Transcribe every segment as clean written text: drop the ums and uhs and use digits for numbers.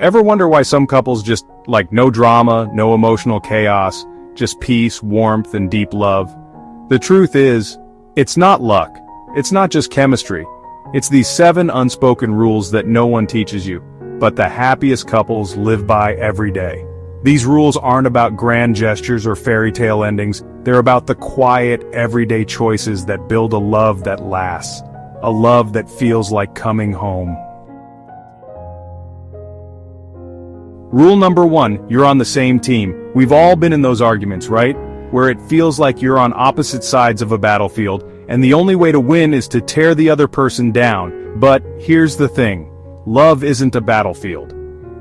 Ever wonder why some couples just like no drama, no emotional chaos, just peace, warmth, and deep love? The truth is, it's not luck. It's not just chemistry. It's these 7 unspoken rules that no one teaches you, but the happiest couples live by every day. These rules aren't about grand gestures or fairy tale endings. They're about the quiet, everyday choices that build a love that lasts. A love that feels like coming home. Rule number 1, you're on the same team. We've all been in those arguments, right? Where it feels like you're on opposite sides of a battlefield, and the only way to win is to tear the other person down. But here's the thing. Love isn't a battlefield.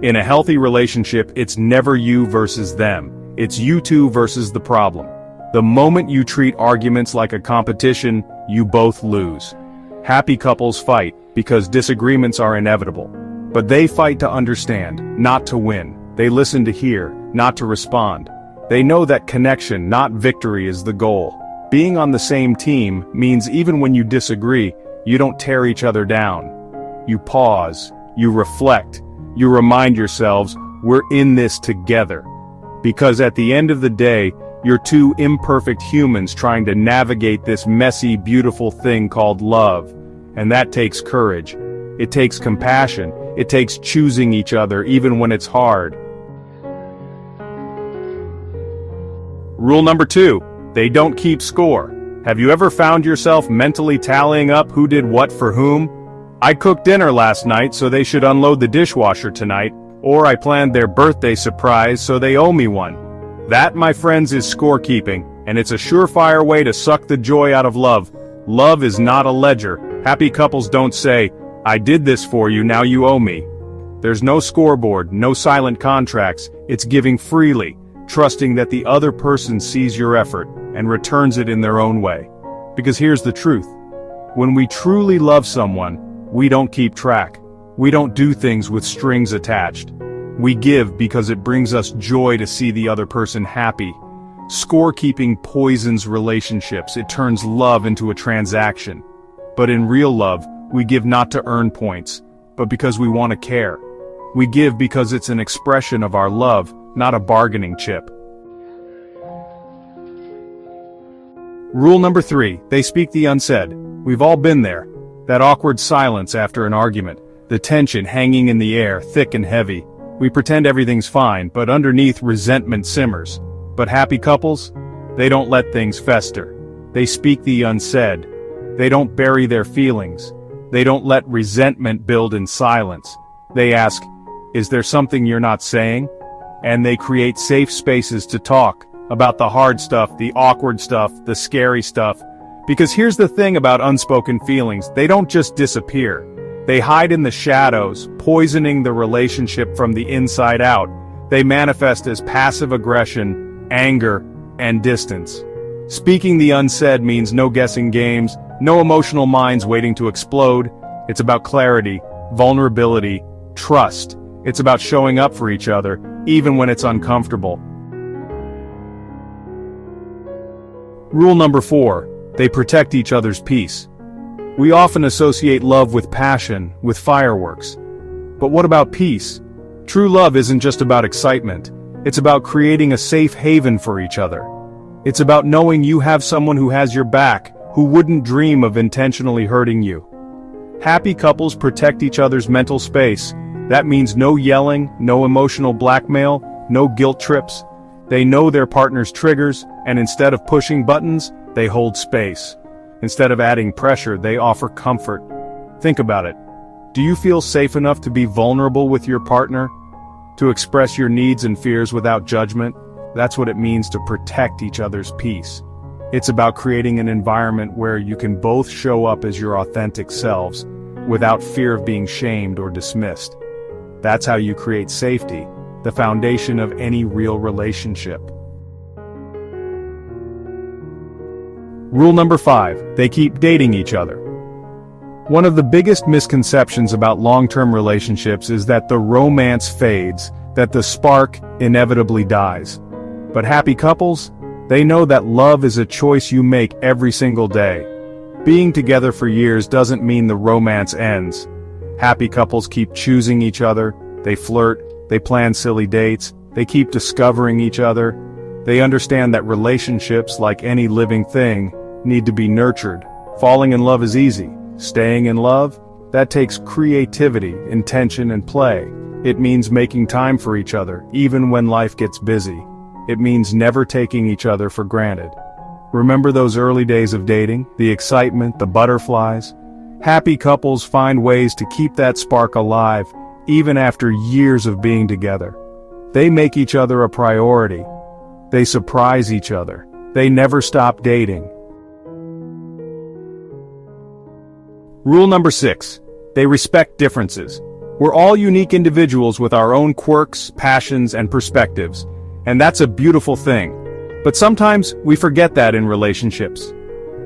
In a healthy relationship, it's never you versus them. It's you two versus the problem. The moment you treat arguments like a competition, you both lose. Happy couples fight because disagreements are inevitable. But they fight to understand, not to win. They listen to hear, not to respond. They know that connection, not victory, is the goal. Being on the same team means even when you disagree, you don't tear each other down. You pause, you reflect, you remind yourselves, we're in this together. Because at the end of the day, you're 2 imperfect humans trying to navigate this messy, beautiful thing called love. And that takes courage. It takes compassion. It takes choosing each other even when it's hard. Rule number 2, they don't keep score. Have you ever found yourself mentally tallying up who did what for whom? I cooked dinner last night, so they should unload the dishwasher tonight, or I planned their birthday surprise, so they owe me one. That, my friends, is scorekeeping, and it's a surefire way to suck the joy out of love. Love is not a ledger. Happy couples don't say, I did this for you, now you owe me. There's no scoreboard, no silent contracts. It's giving freely, trusting that the other person sees your effort and returns it in their own way. Because here's the truth. When we truly love someone, we don't keep track. We don't do things with strings attached. We give because it brings us joy to see the other person happy. Scorekeeping poisons relationships. It turns love into a transaction. But in real love, we give not to earn points, but because we want to care. We give because it's an expression of our love, not a bargaining chip. Rule number 3, they speak the unsaid. We've all been there. That awkward silence after an argument, the tension hanging in the air, thick and heavy. We pretend everything's fine, but underneath resentment simmers. But happy couples? They don't let things fester. They speak the unsaid. They don't bury their feelings. They don't let resentment build in silence. They ask, is there something you're not saying? And they create safe spaces to talk about the hard stuff, the awkward stuff, the scary stuff. Because here's the thing about unspoken feelings, they don't just disappear. They hide in the shadows, poisoning the relationship from the inside out. They manifest as passive aggression, anger, and distance. Speaking the unsaid means no guessing games, no emotional minds waiting to explode. It's about clarity, vulnerability, trust. It's about showing up for each other, even when it's uncomfortable. Rule number 4, they protect each other's peace. We often associate love with passion, with fireworks. But what about peace? True love isn't just about excitement. It's about creating a safe haven for each other. It's about knowing you have someone who has your back, who wouldn't dream of intentionally hurting you. Happy couples protect each other's mental space. That means no yelling, no emotional blackmail, no guilt trips. They know their partner's triggers, and instead of pushing buttons, they hold space. Instead of adding pressure, they offer comfort. Think about it. Do you feel safe enough to be vulnerable with your partner? To express your needs and fears without judgment? That's what it means to protect each other's peace. It's about creating an environment where you can both show up as your authentic selves, without fear of being shamed or dismissed. That's how you create safety, the foundation of any real relationship. Rule number 5, they keep dating each other. One of the biggest misconceptions about long-term relationships is that the romance fades, that the spark inevitably dies. But happy couples? They know that love is a choice you make every single day. Being together for years doesn't mean the romance ends. Happy couples keep choosing each other, They flirt, they plan silly dates, they keep discovering each other. They understand that relationships, like any living thing, need to be nurtured. Falling in love is easy. Staying in love? That takes creativity, intention, and play. It means making time for each other, even when life gets busy. It means never taking each other for granted. Remember those early days of dating? The excitement, the butterflies? Happy couples find ways to keep that spark alive, even after years of being together. They make each other a priority. They surprise each other. They never stop dating. Rule number 6. They respect differences. We're all unique individuals with our own quirks, passions, and perspectives. And that's a beautiful thing. But sometimes we forget that in relationships.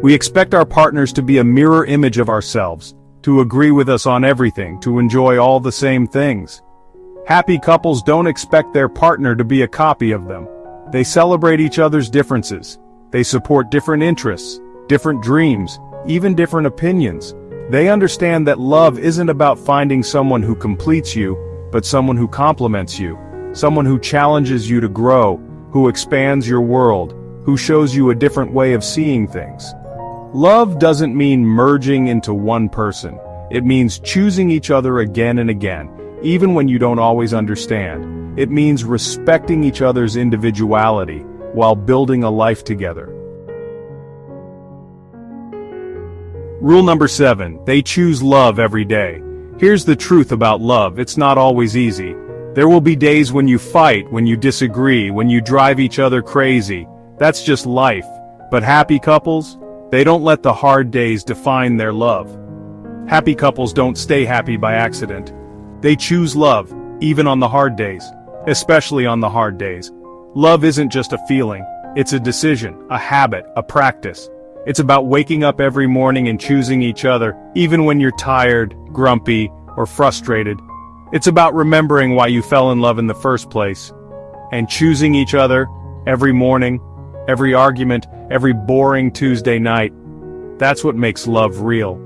We expect our partners to be a mirror image of ourselves, to agree with us on everything, to enjoy all the same things. Happy couples don't expect their partner to be a copy of them. They celebrate each other's differences. They support different interests, different dreams, even different opinions. They understand that love isn't about finding someone who completes you, but someone who complements you, someone who challenges you to grow, who expands your world, who shows you a different way of seeing things. Love doesn't mean merging into one person. It means choosing each other again and again, even when you don't always understand. It means respecting each other's individuality while building a life together. Rule number 7. They choose love every day. Here's the truth about love: it's not always easy. There will be days when you fight, when you disagree, when you drive each other crazy. That's just life. But happy couples? They don't let the hard days define their love. Happy couples don't stay happy by accident. They choose love, even on the hard days. Especially on the hard days. Love isn't just a feeling. It's a decision, a habit, a practice. It's about waking up every morning and choosing each other, even when you're tired, grumpy, or frustrated. It's about remembering why you fell in love in the first place. And choosing each other, every morning, every argument, every boring Tuesday night. That's what makes love real.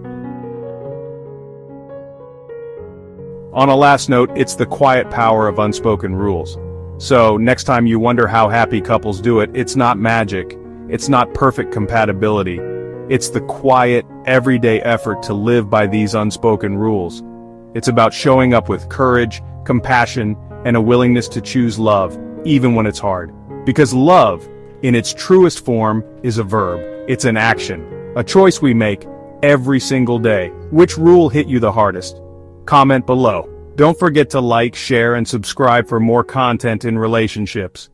On a last note, it's the quiet power of unspoken rules. So, next time you wonder how happy couples do it, it's not magic. It's not perfect compatibility. It's the quiet, everyday effort to live by these unspoken rules. It's about showing up with courage, compassion, and a willingness to choose love, even when it's hard. Because love, in its truest form, is a verb. It's an action, a choice we make every single day. Which rule hit you the hardest? Comment below. Don't forget to like, share, and subscribe for more content in relationships.